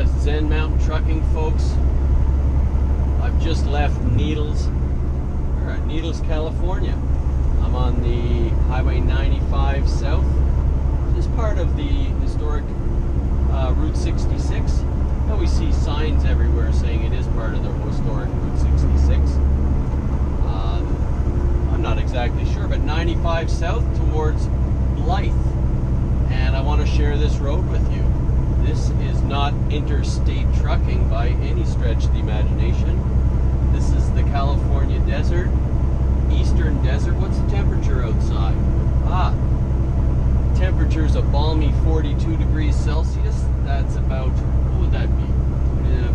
Zen Mountain Trucking folks. I've just left Needles. We're at Needles, California. I'm on the Highway 95 South. This is part of the historic Route 66. Now we see signs everywhere saying it is part of the historic Route 66. I'm not exactly sure, but 95 South towards Blythe. And I want to share this road with you. This is not interstate trucking by any stretch of the imagination. This is the California desert, eastern desert. What's the temperature outside? Temperature's a balmy 42 degrees Celsius. That's about, what would that be?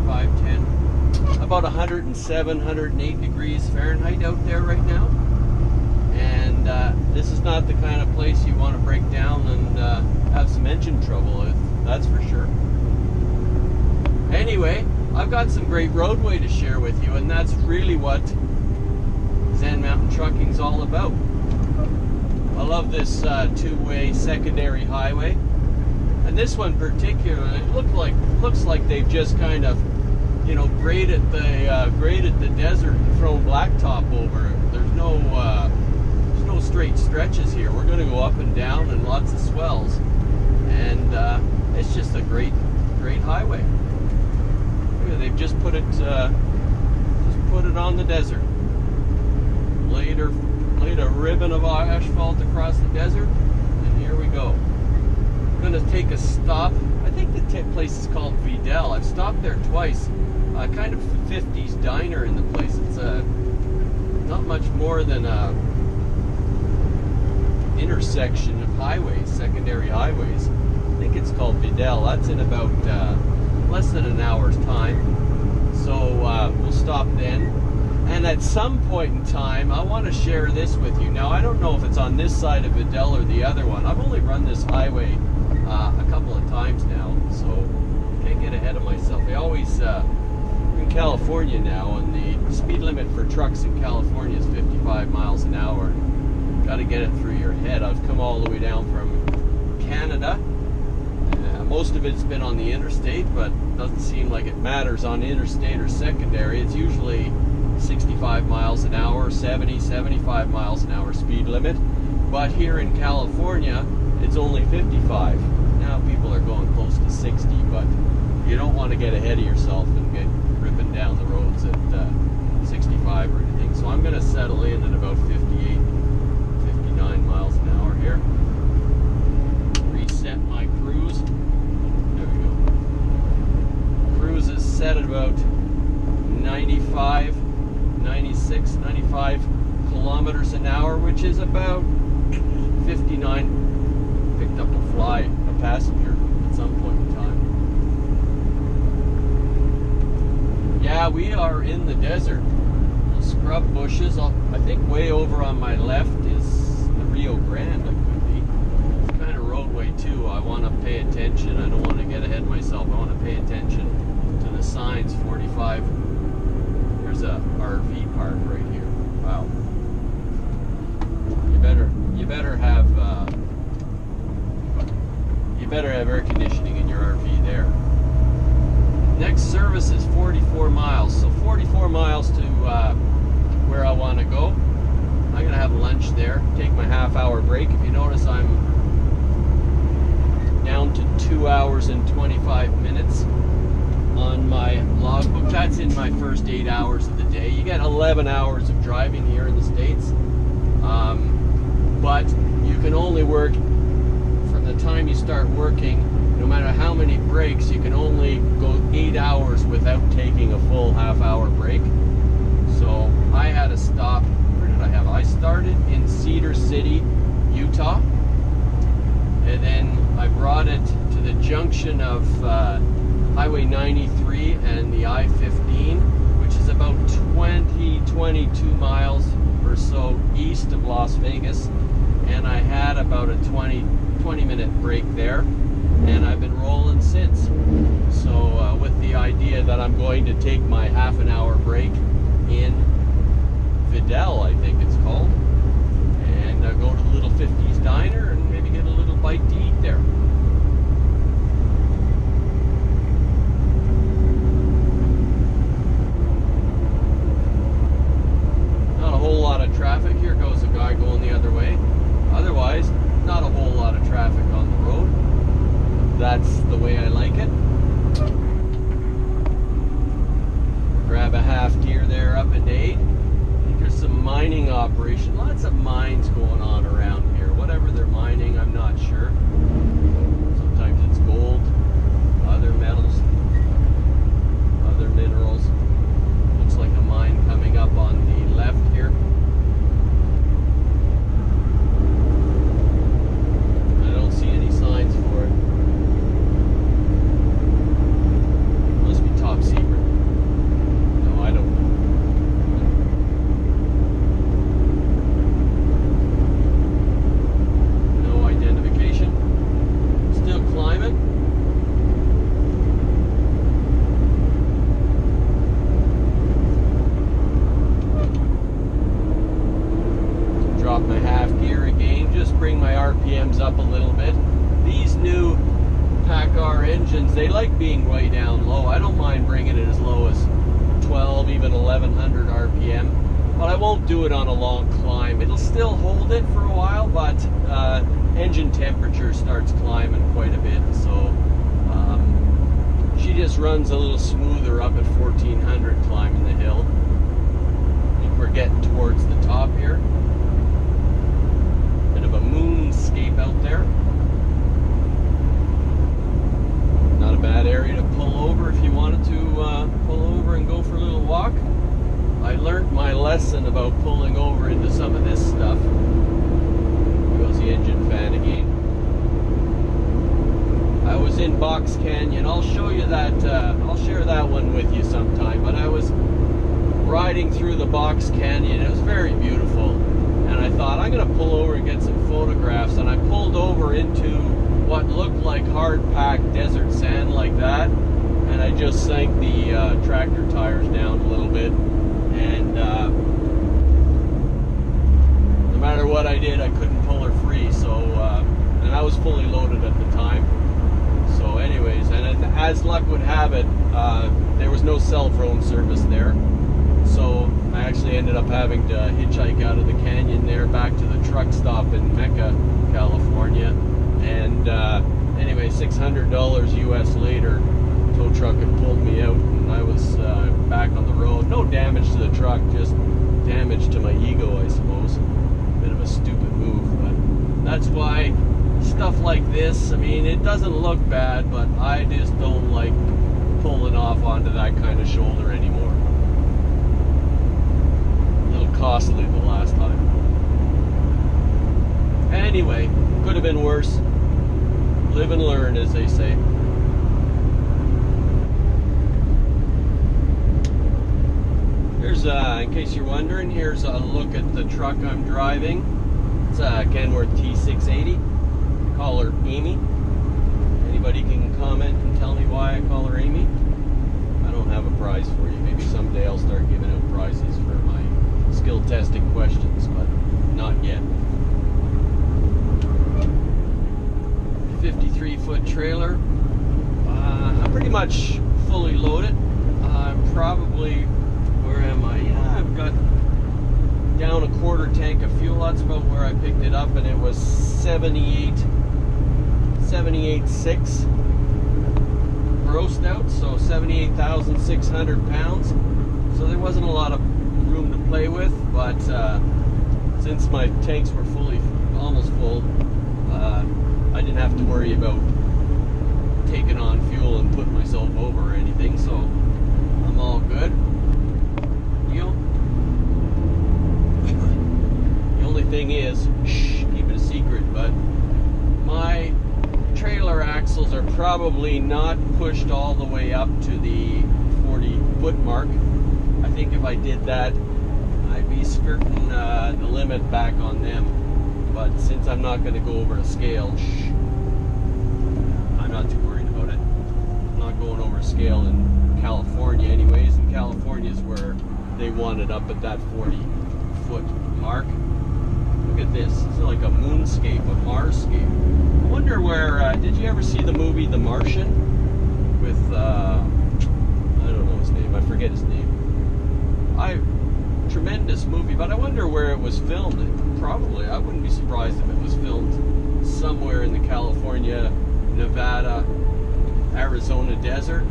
5, 10, about 107, 108 degrees Fahrenheit out there right now. And this is not the kind of place you want to break down and have some engine trouble, that's for sure. Anyway, I've got some great roadway to share with you, and that's really what Zen Mountain Trucking's all about. I love this two-way secondary highway, and this one particularly looks like they've just kind of, graded the desert and thrown blacktop over it. There's no straight stretches here. We're going to go up and down and lots of swells, and it's just a great highway. They've just put it on the desert. Laid a ribbon of asphalt across the desert, and here we go. We're going to take a stop. I think the place is called Vidal. I've stopped there twice. Kind of a 50s diner in the place. It's not much more than a intersection of highways, secondary highways. I think it's called Vidal. That's in about less than an hour's time. So we'll stop then. And at some point in time, I want to share this with you. Now, I don't know if it's on this side of Vidal or the other one. I've only run this highway a couple of times now, so can't get ahead of myself. I always, we're in California now, and the speed limit for trucks in California is 55 miles an hour. Got to get it through your head. I've come all the way down from Canada. Most of it's been on the interstate, but doesn't seem like it matters on interstate or secondary. It's usually 65 miles an hour, 70, 75 miles an hour speed limit. But here in California, it's only 55. Now people are going close to 60, but you don't want to get ahead of yourself and get ripping down the roads at 65 or anything. So I'm going to settle in at about 58, 59 miles an hour here. Reset my cruise. There we go. Cruise is set at about 95, 96, 95 kilometers an hour, which is about 59. Picked up a passenger at some point in time. Yeah, we are in the desert. The scrub bushes. I think way over on my left is the Rio Grande. It could be. It's kind of roadway too. I want to pay attention. I don't want to get ahead of myself. I want to pay attention to the signs. 45. There's a RV park right here. Wow. You better have air conditioning in your RV there. Next service is 44 miles. So 44 miles to where I want to go. I'm going to have lunch there. Take my half-hour break. If you notice, I'm down to 2 hours and 25 minutes on my logbook. That's in my first 8 hours of the day. You get 11 hours of driving here in the States. But you can only work from the time you start working, no matter how many breaks, you can only go 8 hours without taking a full half-hour break. So I had to stop. Where did I have? I started in Cedar City, Utah, and then I brought it to the junction of Highway 93 and the I-15, which is about 22 miles or so east of Las Vegas, and I had about a 20-minute break there, and I've been rolling since. So with the idea that I'm going to take my half-an-hour break in Vidal, I think it's called, and go to the Little 50s Diner and maybe get a little bite to eat there. that's the way I like it. Grab a half gear there up at 8. I think there's some mining operation. Lots of mines going on around here. Whatever they're mining, I'm not sure. Sometimes it's gold, other metals, other minerals. Looks like a mine coming up on the left here. I don't see any signs for it. Must be top secret. No, I don't know. No identification. Still climbing. Drop my half gear again, just bring my RPMs up a little bit. These new PACCAR engines, they like being way down low. I don't mind bringing it as low as 12, even 1100 RPM, but I won't do it on a long climb. It'll still hold it for a while, but engine temperature starts climbing quite a bit, so she just runs a little smoother up at 1400 climbing the hill. I think we're getting towards the top here. Bit of a moonscape out there. Not a bad area to pull over if you wanted to pull over and go for a little walk. I learned my lesson about pulling over into some of this stuff. There goes the engine fan again. I was in Box Canyon. I'll show you that. I'll share that one with you sometime. But I was riding through the Box Canyon. It was very beautiful. And I thought, I'm going to pull over and get some photographs. And I pulled over into what looked like hard-packed desert sand like that. And I just sank the tractor tires down a little bit. And no matter what I did, I couldn't pull her free. So, and I was fully loaded at the time. So anyways, and as luck would have it, there was no cell phone service there. So I actually ended up having to hitchhike out of the canyon there back to the truck stop in Mecca, California. And anyway, $600 US later, tow truck had pulled me out and I was back on the road. No damage to the truck, just damage to my ego, I suppose. Bit of a stupid move, but that's why stuff like this, I mean, it doesn't look bad, but I just don't like pulling off onto that kind of shoulder anymore. A little costly the last time. Anyway, could have been worse. Live and learn, as they say. Here's, in case you're wondering, here's a look at the truck I'm driving. It's a Kenworth T680. I call her Amy. Anybody can comment and tell me why I call her Amy? I don't have a prize for you. Maybe someday I'll start giving out prizes for my skill testing questions, but not yet. 53-foot trailer. I'm pretty much fully loaded. I'm probably, where am I? Yeah, I've got down a quarter tank of fuel. That's about where I picked it up, and it was 78.6 grossed out, so 78,600 pounds. So there wasn't a lot of room to play with, but since my tanks were almost full, I didn't have to worry about taking on fuel and putting myself over or anything, so I'm all good. The only thing is, keep it a secret, but my trailer axles are probably not pushed all the way up to the 40-foot mark. I think if I did that, I'd be skirting the limit back on them. But since I'm not going to go over a scale, I'm not too worried about it. I'm not going over a scale in California anyways, and California is where they want it up at that 40-foot mark. Look at this. It's like a moonscape, a Marsscape. I wonder where, did you ever see the movie The Martian? With, I don't know his name, I forget his name. Tremendous movie, but I wonder where it was filmed. Probably, I wouldn't be surprised if it was filmed somewhere in the California Nevada, Arizona desert,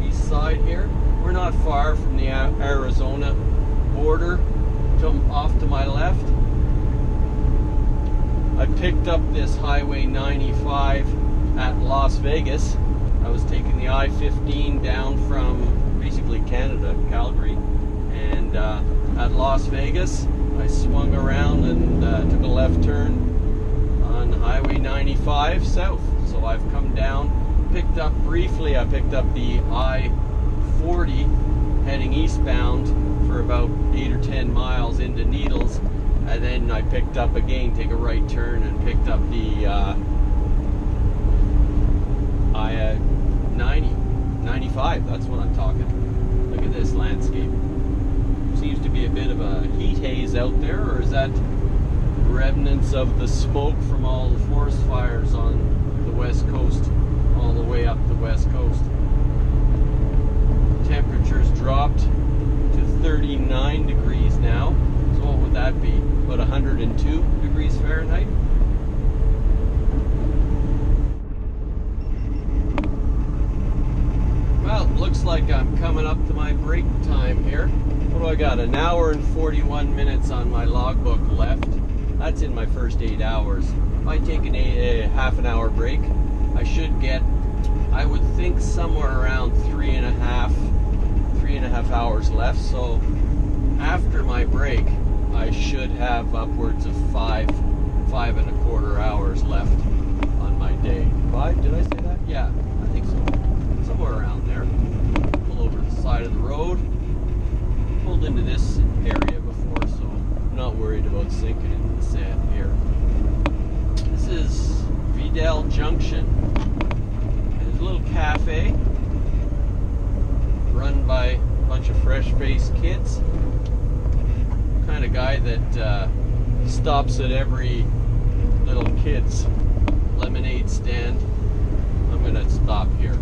east side here. We're not far from the Arizona border, off to my left. I picked up this Highway 95 at Las Vegas. I was taking the I-15 down from basically Canada, Calgary, and at Las Vegas I swung around and took a left turn on Highway 95 south. So I've come down, picked up briefly, I picked up the I-40 heading eastbound for about 8 or 10 miles into Needles, and then I picked up again, take a right turn, and picked up the I-95. That's what I'm talking. Look at this landscape. Seems to be a bit of a heat haze out there, or is that remnants of the smoke from all the forest fires on the west coast, all the way up the west coast? Temperatures dropped to 39 degrees now. So what would that be? About 102 degrees Fahrenheit? Well, looks like I'm coming up to my break time here. What do I got? An hour and 41 minutes on my logbook left. That's in my first 8 hours. If I take a half an hour break, I should get, I would think, somewhere around 3.5 hours left. So after my break, I should have upwards of 5.25 hours left on my day. 5? Did I say that? Yeah, I think so. Somewhere around there. Pull over the side of the road. Pulled into this area before, so I'm not worried about sinking into the sand here. This is Vidal Junction. There's a little cafe run by a bunch of fresh-faced kids. Kind of guy that stops at every little kid's lemonade stand. I'm gonna stop here.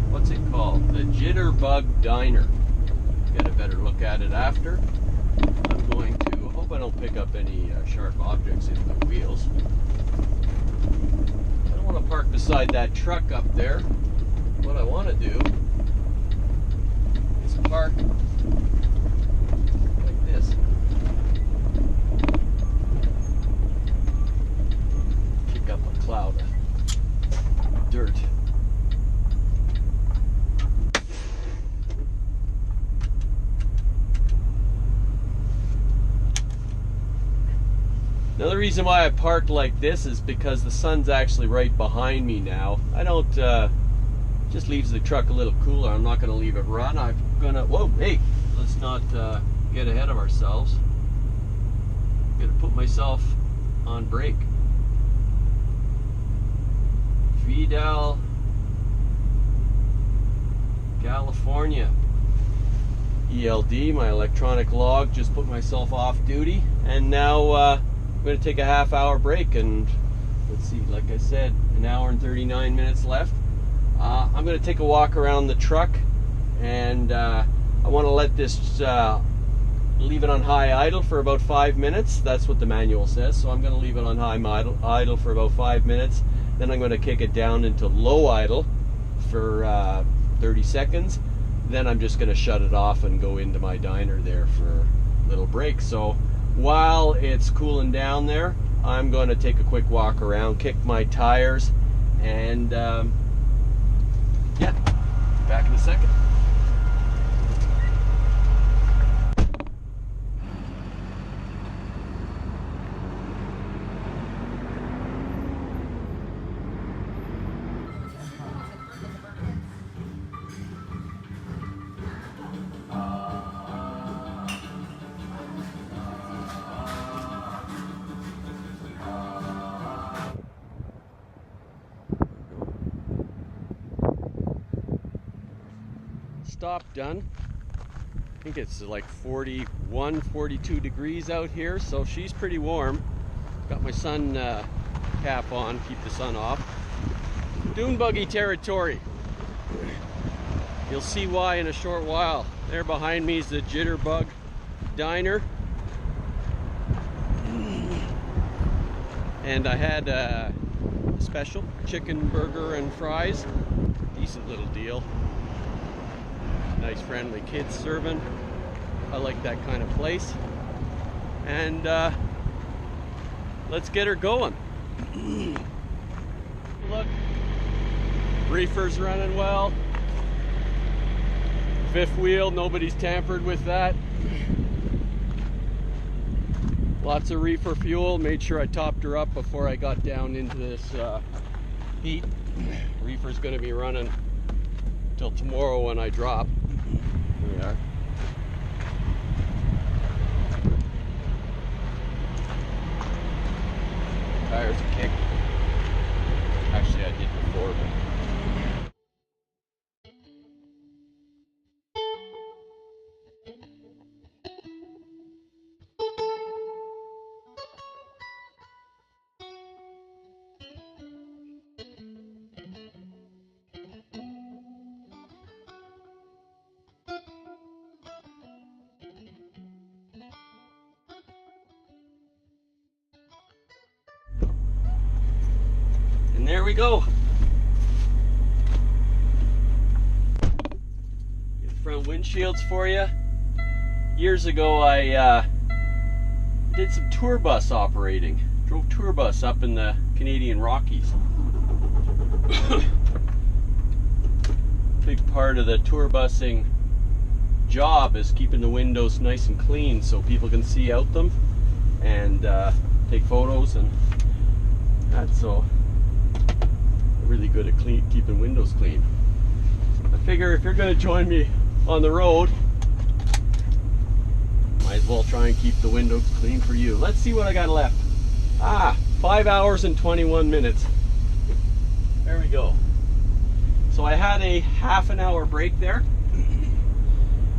What's it called? The Jitterbug Diner. Get a better look at it after. I'm going to, I hope I don't pick up any sharp objects in the wheels. I don't want to park beside that truck up there. What I want to do is park like this. Kick up a cloud of dirt. Another reason why I parked like this is because the sun's actually right behind me now. I don't, just leaves the truck a little cooler. I'm not going to leave it run. I'm going to, whoa, hey, let's not get ahead of ourselves. I'm going to put myself on brake. Vidal, California. ELD, my electronic log, just put myself off duty. And now, I'm going to take a half-hour break, and let's see, like I said, an hour and 39 minutes left. I'm going to take a walk around the truck, and I want to let this, leave it on high idle for about 5 minutes. That's what the manual says, so I'm going to leave it on high idle for about 5 minutes. Then I'm going to kick it down into low idle for 30 seconds. Then I'm just going to shut it off and go into my diner there for a little break. So while it's cooling down there, I'm going to take a quick walk around, kick my tires, and yeah, back in a second. Stop done. I think it's like 41, 42 degrees out here, so she's pretty warm. Got my sun cap on, keep the sun off. Dune buggy territory. You'll see why in a short while. There behind me is the Jitterbug Diner. And I had special chicken burger and fries. Decent little deal. Nice friendly kids serving. I like that kind of place. And let's get her going. Look, reefer's running well. Fifth wheel, nobody's tampered with that. Lots of reefer fuel. Made sure I topped her up before I got down into this heat. Reefer's going to be running till tomorrow when I drop. Here we are. Tires are kicked. Actually, I did before, but and there we go. Get the front windshields for you. Years ago, I did some tour bus operating. Drove tour bus up in the Canadian Rockies. Big part of the tour busing job is keeping the windows nice and clean so people can see out them and take photos and that. So really good at keeping windows clean. I figure if you're going to join me on the road, might as well try and keep the windows clean for you. Let's see what I got left. 5 hours and 21 minutes. There we go. So I had a half an hour break there,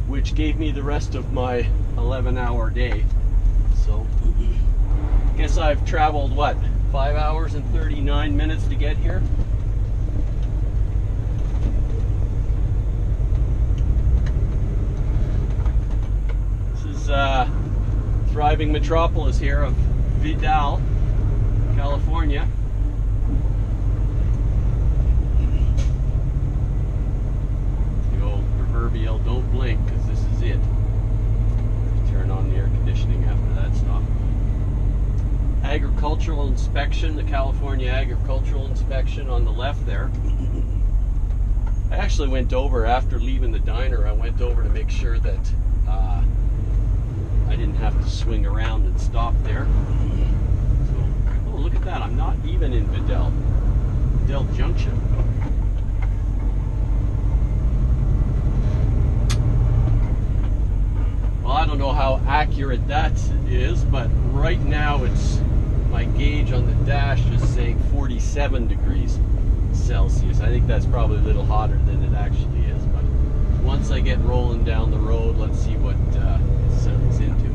which gave me the rest of my 11-hour day. So I guess I've traveled, what, 5 hours and 39 minutes to get here? This is thriving metropolis here of Vidal, California. The old proverbial don't blink, because this is it. Turn on the air conditioning after that stop. Agricultural inspection, the California Agricultural Inspection on the left there. I actually went over after leaving the diner. I went over to make sure that I didn't have to swing around and stop there. So, oh, look at that. I'm not even in Vidal. Vidal Junction. Well, I don't know how accurate that is, but right now it's my gauge on the dash is saying 47 degrees Celsius. I think that's probably a little hotter than it actually is, but once I get rolling down the road, let's see what it settles into.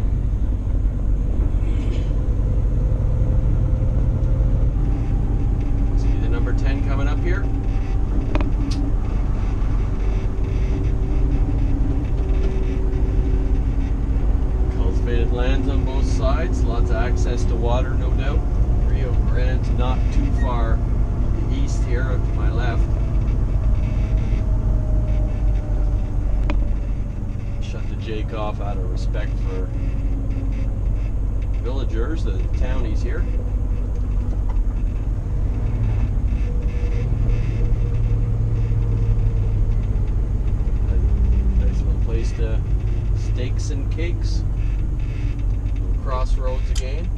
See the number 10 coming up here? Cultivated lands on both sides, lots of access to water, no doubt. Rio Grande's not too far east here to my left. Shut the Jake off out of respect for villagers, the townies here. Nice little place to steaks and cakes. Crossroads again.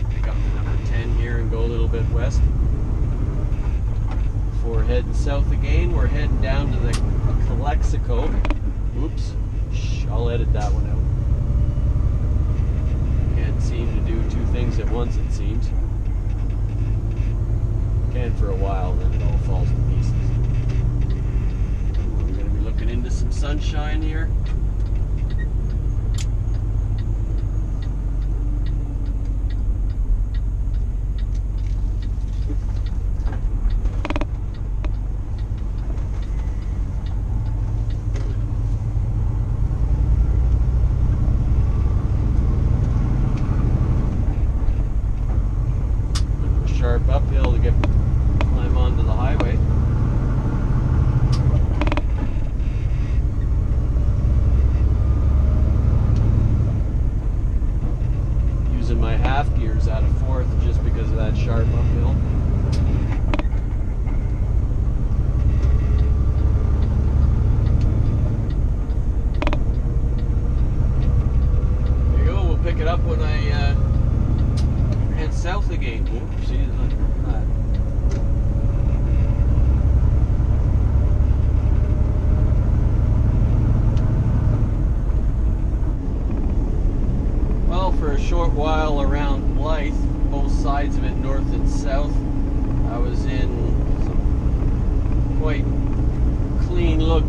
Pick up the number 10 here and go a little bit west. Before heading south again, we're heading down to the Calexico. Oops, I'll edit that one out. Seem to do two things at once, it seems. Can for a while, then it all falls to pieces. We're going to be looking into some sunshine here.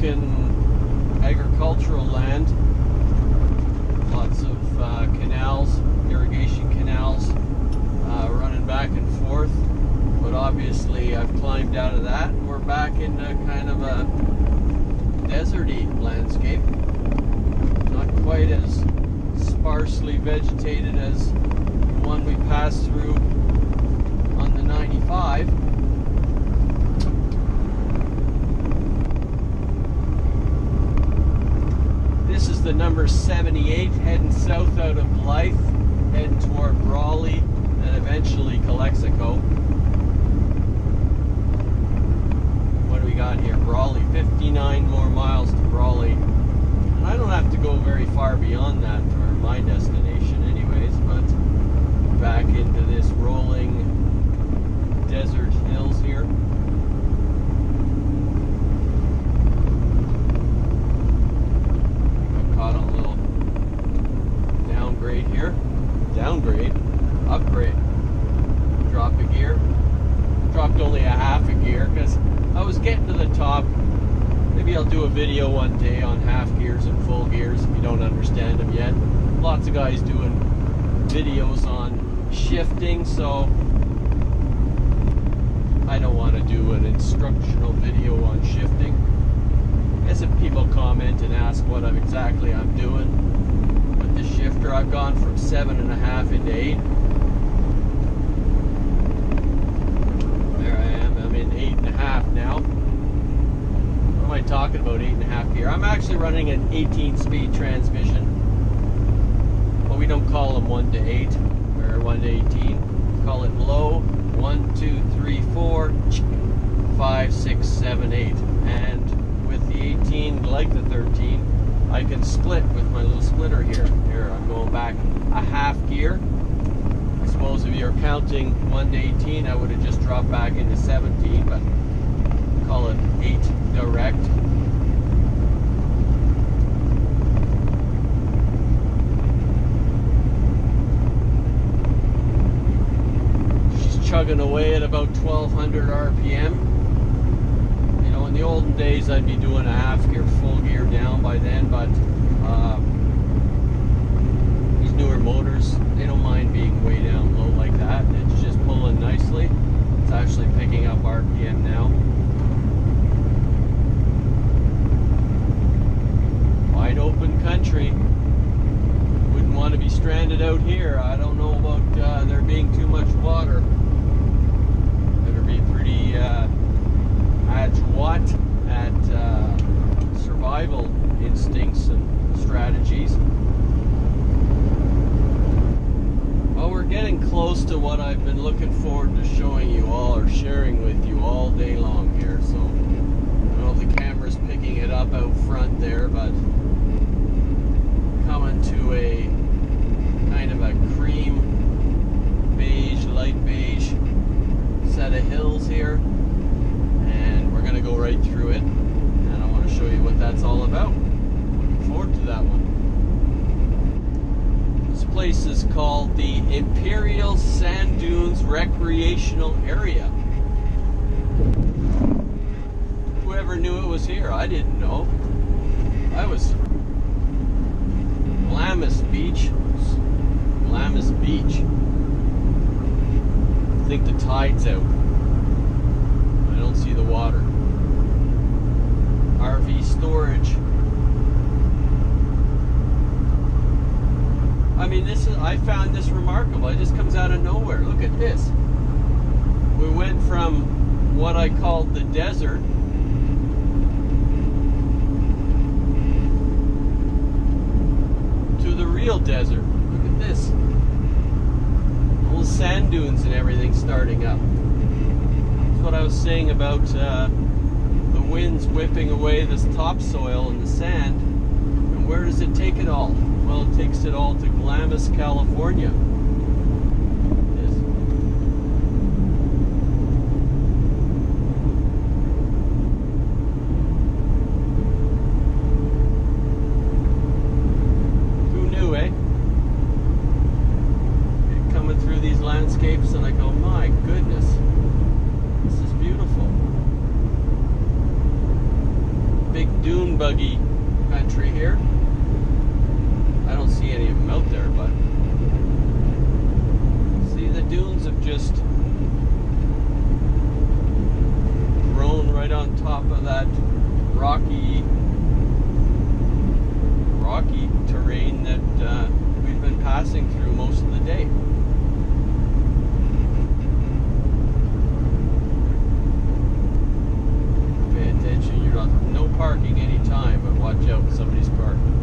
unbroken agricultural land. Lots of canals, irrigation canals, running back and forth. But obviously I've climbed out of that and we're back into kind of a deserty landscape. Not quite as sparsely vegetated as the one we passed through on the 95. This is the number 78 heading south out of Blythe, heading toward Brawley and eventually Calexico. What do we got here? Brawley, 59 more miles to Brawley. And I don't have to go very far beyond that to my destination anyways, but back into this rolling desert hills here. Got caught on a little downgrade here. Downgrade? Upgrade. Drop a gear. Dropped only a half a gear because I was getting to the top. Maybe I'll do a video one day on half gears and full gears if you don't understand them yet. Lots of guys doing videos on shifting, so I don't want to do an instructional video on shifting. As if people comment and ask what exactly I'm doing with the shifter, I've gone from 7.5 into 8. There I am. I'm in 8.5 now. What am I talking about? 8.5 gear. I'm actually running an 18-speed transmission. But we don't call them 1 to 8 or 1 to 18. We call it low. 1, 2, 3, 4, 5, 6, 7, 8. And with the 18, like the 13, I can split with my little splitter here. Here, I'm going back a half gear. I suppose if you're counting 1 to 18, I would have just dropped back into 17, but call it 8 direct. Chugging away at about 1200 RPM. You know, in the olden days I'd be doing a half gear, full gear down by then, but these newer motors, they don't mind being way down low like that. It's just pulling nicely. It's actually picking up RPM now. Wide open country. Wouldn't want to be stranded out here. I don't know about there being too much water. Pretty adroit at survival instincts and strategies. Well, we're getting close to what I've been looking forward to showing you all or sharing with you all day long here. So I don't know if the camera's picking it up out front there, but coming to a kind of a cream beige, light beige set of hills here, and we're going to go right through it, and I want to show you what that's all about. Looking forward to that one. This place is called the Imperial Sand Dunes Recreational Area. Whoever knew it was here? I didn't know. I was Glamis Beach. Glamis Beach. I think the tide's out. I don't see the water. RV storage. I mean, I found this remarkable. It just comes out of nowhere. Look at this. We went from what I called the desert to the real desert. Look at this. Little sand dunes and everything starting up. That's what I was saying about the winds whipping away this topsoil and the sand. And where does it take it all? Well, it takes it all to Glamis, California. Landscapes, and I go, my goodness, this is beautiful. Big dune here. I don't see any of them out there, but see, the dunes have just grown right on top of that rocky terrain that we've been passing through most of the day. Pay attention, you're not, no parking anytime, but watch out, somebody's parking.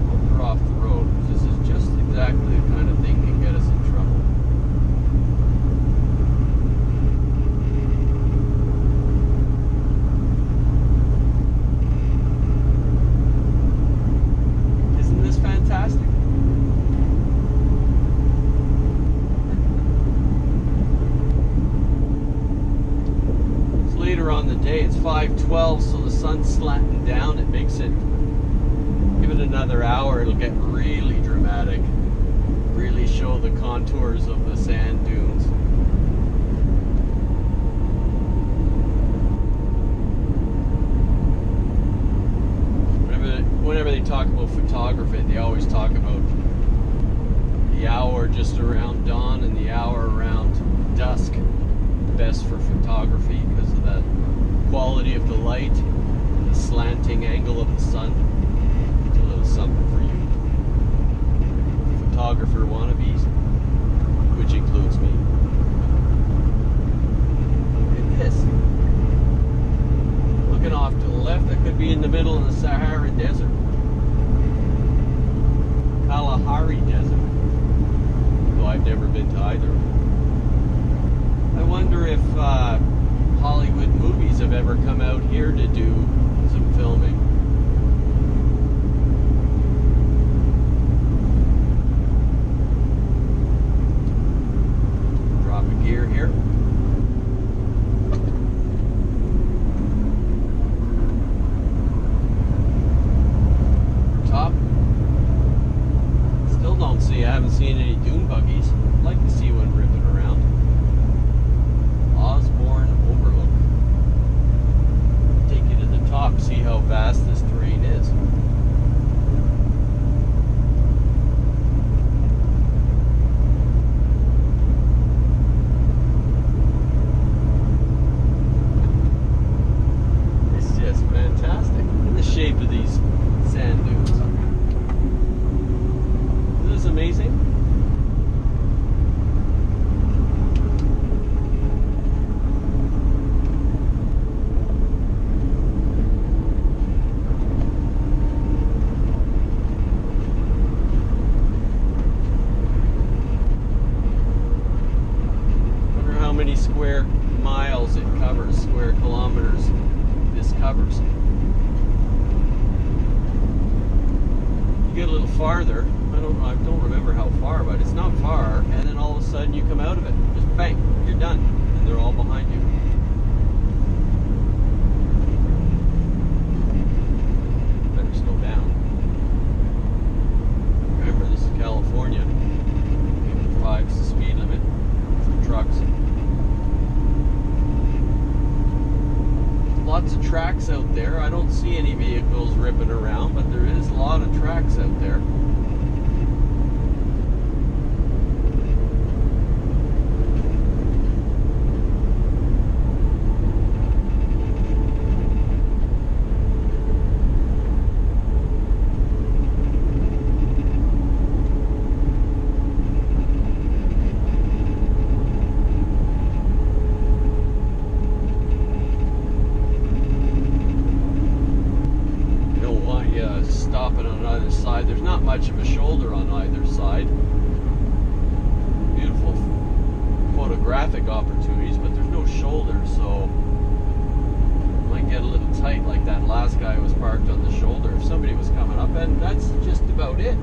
Hope they're off the road, because this is just exactly the kind of thing that can get us in trouble. Fantastic. It's later on the day, it's 5:12, so the sun's slanting down. It makes it, give it another hour, it'll get really dramatic, really show the contours of the sand dunes. Whenever they talk about photography, they always talk about the hour just around dawn and the hour around dusk, best for photography because of the quality of the light, the slanting angle of the sun. It's a little something for you photographer wannabes, which includes me. Look at this. Looking off to the left, I could be in the middle of the Sahara Desert. Kalahari Desert. Though I've never been to either. I wonder if Hollywood movies have ever come out here to do some filming. Drop a gear here. I haven't seen any dune buggies. I'd like to see one ripping around. Osborne Overlook. Take you to the top, see how vast this terrain is. It's just fantastic. Look at the shape of these sand dunes. This is amazing. Wonder how many square miles it covers, square kilometers this covers. You get a little farther. I don't remember how far, but it's not far, and then all of a sudden you come out of it. Just bang, you're done. And they're all behind you. Better slow down. Remember, this is California. 5 is the speed limit for trucks. Lots of tracks out there. I don't see any vehicles ripping around, but there is a lot of tracks out there. Stopping on either side. There's not much of a shoulder on either side. Beautiful photographic opportunities, but there's no shoulder, so it might get a little tight like that last guy was parked on the shoulder if somebody was coming up, and that's just about it.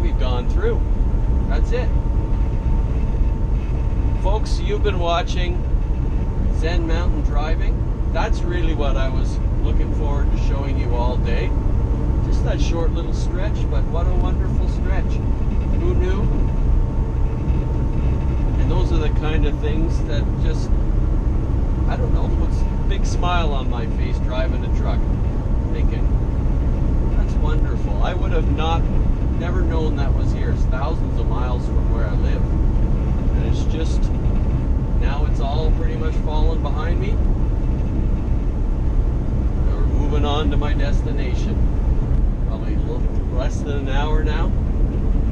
We've gone through. That's it. Folks, you've been watching Zen Mountain Driving. That's really what I was looking forward to showing you all day. Just that short little stretch, but what a wonderful stretch. Who knew? And those are the kind of things that just, I don't know, puts a big smile on my face driving a truck, thinking, that's wonderful. I would have never known that was here. It's thousands of miles from where I live. And it's just, now it's all pretty much fallen behind me. We're moving on to my destination. Probably a little less than an hour now.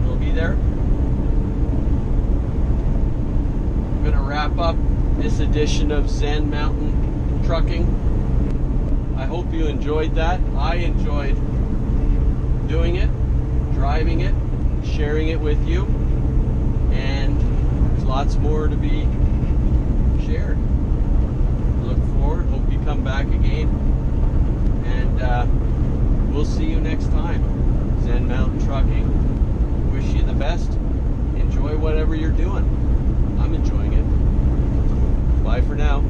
We'll be there. I'm going to wrap up this edition of Zen Mountain Trucking. I hope you enjoyed that. I enjoyed doing it, driving it, sharing it with you, and there's lots more to be shared. Look forward, hope you come back again, and we'll see you next time. Zen Mountain Trucking. Wish you the best. Enjoy whatever you're doing. I'm enjoying it. Bye for now.